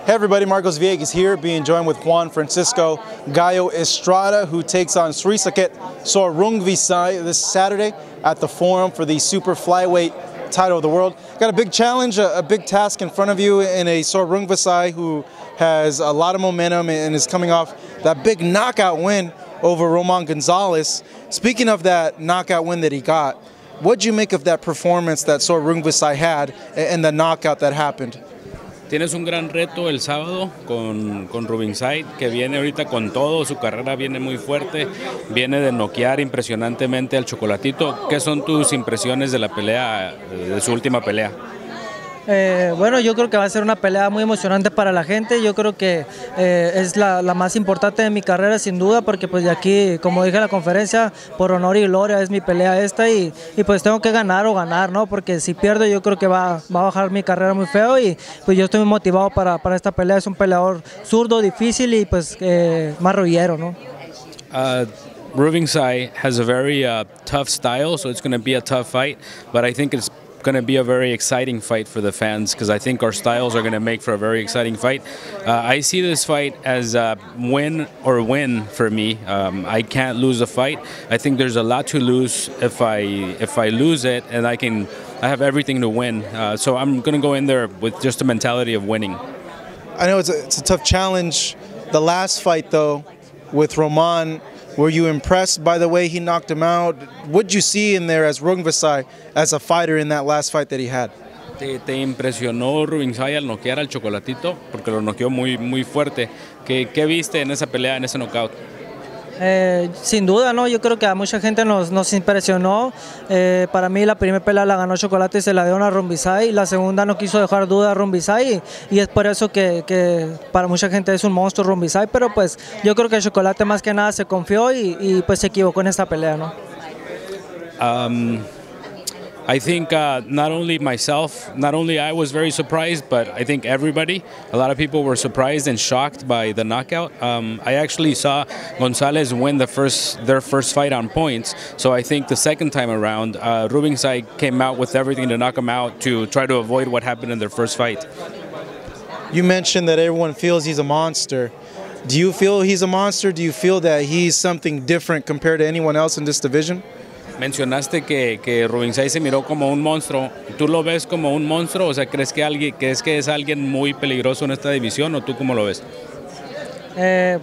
Hey everybody, Marcos Villegas here, being joined with Juan Francisco Gallo Estrada, who takes on Srisaket Rungvisai this Saturday at the Forum for the super flyweight title of the world. Got a big challenge, a big task in front of you in a Rungvisai who has a lot of momentum and is coming off that big knockout win over Roman Gonzalez. Speaking of that knockout win that he got, what'd you make of that performance that Rungvisai had and the knockout that happened? Tienes un gran reto el sábado con Rungvisai, que viene ahorita con todo, su carrera viene muy fuerte, viene de noquear impresionantemente al Chocolatito. ¿Qué son tus impresiones de la pelea, de su última pelea? Bueno, yo creo que va a ser una pelea muy emocionante para la gente. Yo creo que es la más importante de mi carrera sin duda, porque pues de aquí, como dije en la conferencia, por honor y gloria es mi pelea esta y pues tengo que ganar o ganar, ¿no? Porque si pierdo yo creo que va a bajar mi carrera muy feo y pues yo estoy muy motivado para esta pelea. Es un peleador zurdo, difícil y pues marrullero, ¿no? Rungvisai has a very tough style, so it's going to be a tough fight, but I think it's going to be a very exciting fight for the fans because I think our styles are going to make for a very exciting fight. I see this fight as a win or win for me. I can't lose a fight. I think there's a lot to lose if I lose it, and I have everything to win. So I'm going to go in there with just a mentality of winning. I know it's a tough challenge. The last fight though, with Roman, were you impressed by the way he knocked him out? What did you see in there as Rungvisai as a fighter in that last fight that he had? ¿Te impresionó Rungvisai al noquear al Chocolatito? Porque lo noqueó muy fuerte. ¿Qué viste en esa pelea, en ese knockout? Sin duda, ¿no? Yo creo que a mucha gente nos impresionó. Para mí la primera pelea la ganó Chocolate y se la dio a Rungvisai. La segunda no quiso dejar duda a Rungvisai y es por eso que para mucha gente es un monstruo Rungvisai, pero pues yo creo que Chocolate más que nada se confió y pues se equivocó en esta pelea, ¿no? I think not only I was very surprised, but I think everybody, a lot of people were surprised and shocked by the knockout. I actually saw Gonzalez win their first fight on points, so I think the second time around, Rungvisai came out with everything to knock him out to try to avoid what happened in their first fight. You mentioned that everyone feels he's a monster. Do you feel he's a monster? Do you feel that he's something different compared to anyone else in this division? Mencionaste que Rungvisai se miró como un monstruo. ¿Tú lo ves como un monstruo? O sea, ¿crees que es alguien muy peligroso en esta división o tú cómo lo ves?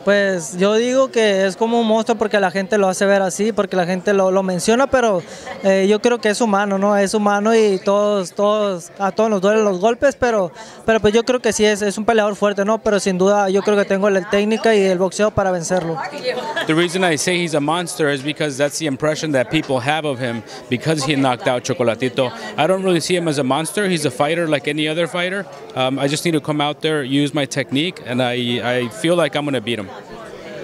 Pues yo digo que es como un monstruo porque la gente lo hace ver así, porque la gente lo menciona, pero yo creo que es humano, ¿no? Es humano y a todos nos duelen los golpes, pero pues yo creo que sí es un peleador fuerte, ¿no? Pero sin duda yo creo que tengo la técnica y el boxeo para vencerlo. The reason I say he's a monster is because that's the impression that people have of him because he knocked out Chocolatito. I don't really see him as a monster. He's a fighter like any other fighter. I just need to come out there, use my technique, and I feel like I'm going to beat him.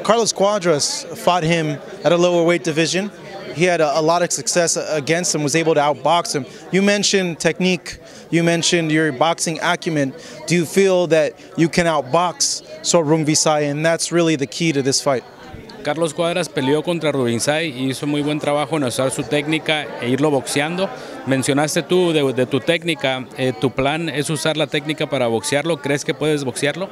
Carlos Cuadras fought him at a lower weight division. He had a lot of success against him, was able to outbox him. You mentioned technique, you mentioned your boxing acumen. Do you feel that you can outbox Rungvisai, and that's really the key to this fight? Carlos Cuadras peleó contra Rungvisai y hizo muy buen trabajo en usar su técnica e irlo boxeando. Mencionaste tú de tu técnica, ¿tu plan es usar la técnica para boxearlo? ¿Crees que puedes boxearlo?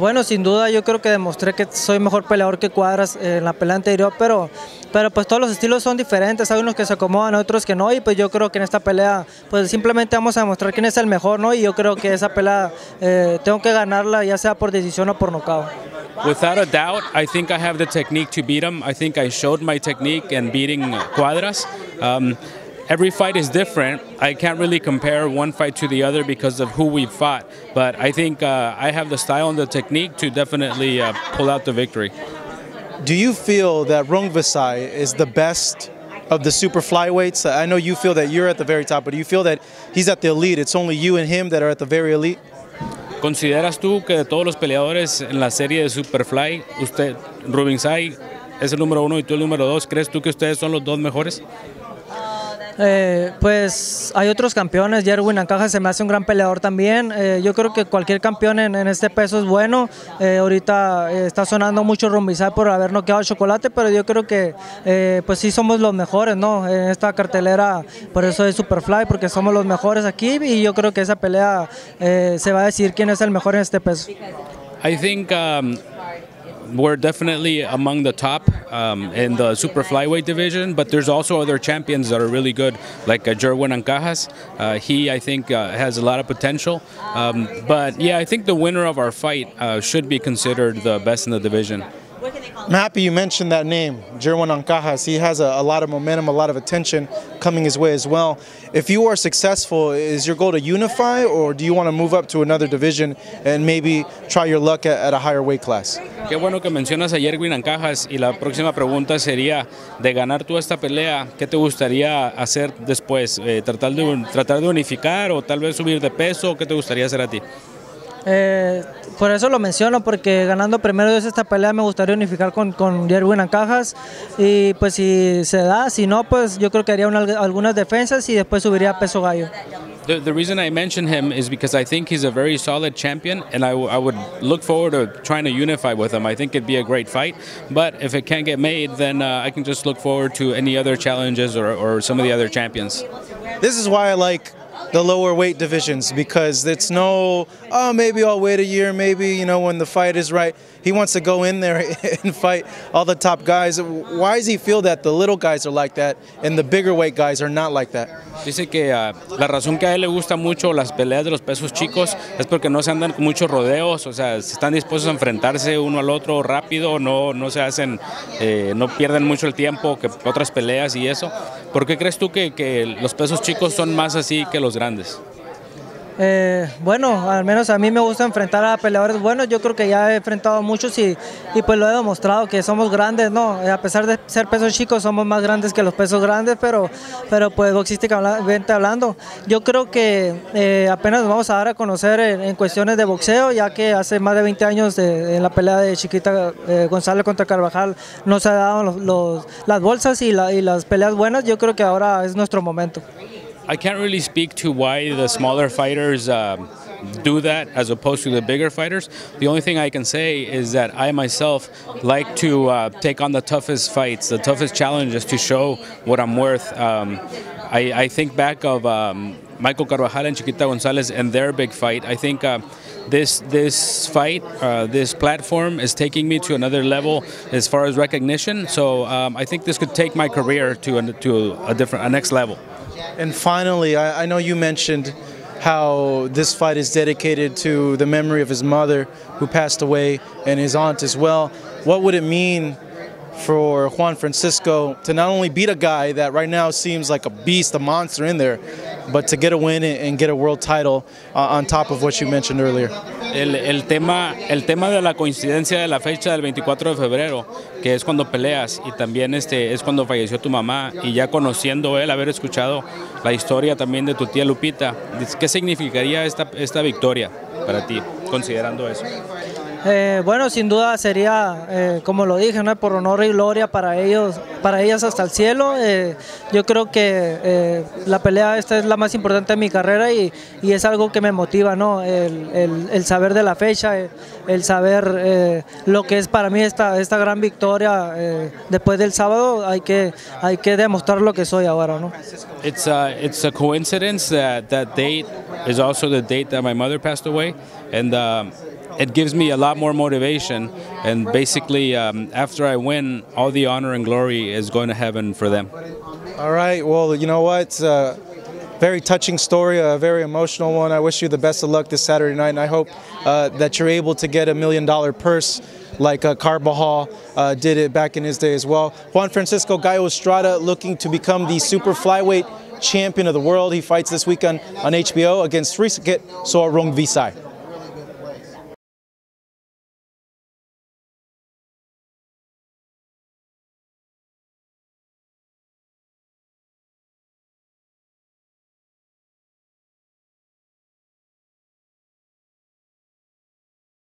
Bueno, sin duda yo creo que demostré que soy mejor peleador que Cuadras en la pelea anterior, pero pues todos los estilos son diferentes, hay unos que se acomodan, otros que no, y pues yo creo que en esta pelea pues simplemente vamos a demostrar quién es el mejor, ¿no? Y yo creo que esa pelea tengo que ganarla ya sea por decisión o por nocaut. Without a doubt, I think I have the technique to beat him. I think I showed my technique in beating Cuadras. Every fight is different. I can't really compare one fight to the other because of who we fought. But I think I have the style and the technique to definitely pull out the victory. Do you feel that Rungvisai is the best of the super flyweights? I know you feel that you're at the very top, but do you feel that he's at the elite? It's only you and him that are at the very elite? ¿Consideras tú que de todos los peleadores en la serie de Superfly, Rungvisai es el número 1 y tú el número 2? ¿Crees tú que ustedes son los dos mejores? Pues hay otros campeones, Jerwin Ancajas se me hace un gran peleador también. Yo creo que cualquier campeón en este peso es bueno. Ahorita está sonando mucho Rungvisai por haber noqueado al Chocolate, pero yo creo que pues sí somos los mejores, ¿no? En esta cartelera, por eso es Superfly, porque somos los mejores aquí y yo creo que esa pelea se va a decir quién es el mejor en este peso. I think we're definitely among the top in the super flyweight division, but there's also other champions that are really good, like Jerwin Ancajas. He, I think, has a lot of potential. But yeah, I think the winner of our fight should be considered the best in the division. I'm happy you mentioned that name, Jerwin Ancajas. He has a lot of momentum, a lot of attention coming his way as well. If you are successful, is your goal to unify, or do you want to move up to another division and maybe try your luck at a higher weight class? Qué bueno que mencionas a Jerwin Ancajas, y la próxima pregunta sería, de ganar tú esta pelea, ¿qué te gustaría hacer después? ¿Tratar de unificar o tal vez subir de peso? ¿Qué te gustaría hacer a ti? Por eso lo menciono, porque ganando primero Dios esta pelea me gustaría unificar con Jerwin Ancajas, y pues si se da, si no, pues yo creo que haría algunas defensas y después subiría a peso gallo. The reason I mention him is because I think he's a very solid champion, and I would look forward to trying to unify with him. I think it'd be a great fight, but if it can't get made, then I can just look forward to any other challenges or some of the other champions. This is why I like the lower weight divisions, because it's no, oh, maybe I'll wait a year, maybe, you know, when the fight is right. He wants to go in there and fight all the top guys. Why does he feel that the little guys are like that and the bigger weight guys are not like that? Dice que la razón que a él le gusta mucho las peleas de los pesos chicos es porque no se andan con muchos rodeos, o sea, están dispuestos a enfrentarse uno al otro rápido, no se hacen, no pierden mucho el tiempo que otras peleas y eso. ¿Por qué crees tú que los pesos chicos son más así que los grandes? Bueno, al menos a mí me gusta enfrentar a peleadores buenos. Yo creo que ya he enfrentado a muchos y pues lo he demostrado que somos grandes, ¿no? A pesar de ser pesos chicos, somos más grandes que los pesos grandes, pero pues boxísticamente hablando, yo creo que apenas nos vamos a dar a conocer en cuestiones de boxeo, ya que hace más de 20 años en la pelea de Chiquita González contra Carvajal no se han dado las bolsas y las peleas buenas. Yo creo que ahora es nuestro momento. I can't really speak to why the smaller fighters do that as opposed to the bigger fighters. The only thing I can say is that I myself like to take on the toughest fights, the toughest challenges to show what I'm worth. I think back of Michael Carvajal and Chiquita González and their big fight. I think this fight, this platform is taking me to another level as far as recognition. So I think this could take my career to a next level. And finally, I know you mentioned how this fight is dedicated to the memory of his mother who passed away and his aunt as well. What would it mean for Juan Francisco to not only beat a guy that right now seems like a beast, a monster in there, but to get a win and get a world title on top of what you mentioned earlier? El tema de la coincidencia de la fecha del 24 de febrero, que es cuando peleas, y también es cuando falleció tu mamá, y ya conociendo él, haber escuchado la historia también de tu tía Lupita, ¿qué significaría esta victoria para ti, considerando eso? Bueno, sin duda sería, como lo dije, ¿no? Por honor y gloria para ellas hasta el cielo. Yo creo que la pelea esta es la más importante de mi carrera y es algo que me motiva, ¿no? El saber de la fecha, el saber lo que es para mí esta gran victoria después del sábado. Hay que demostrar lo que soy ahora, ¿no? It's a coincidence that date is also the date that my mother passed away, and it gives me a lot more motivation, and basically after I win, all the honor and glory is going to heaven for them. All right, well, you know what? It's a very touching story, a very emotional one. I wish you the best of luck this Saturday night, and I hope that you're able to get $1 million purse like Carvajal did it back in his day as well. Juan Francisco Gallo Estrada looking to become the super flyweight champion of the world. He fights this weekend on HBO against srisaket Rungvisai.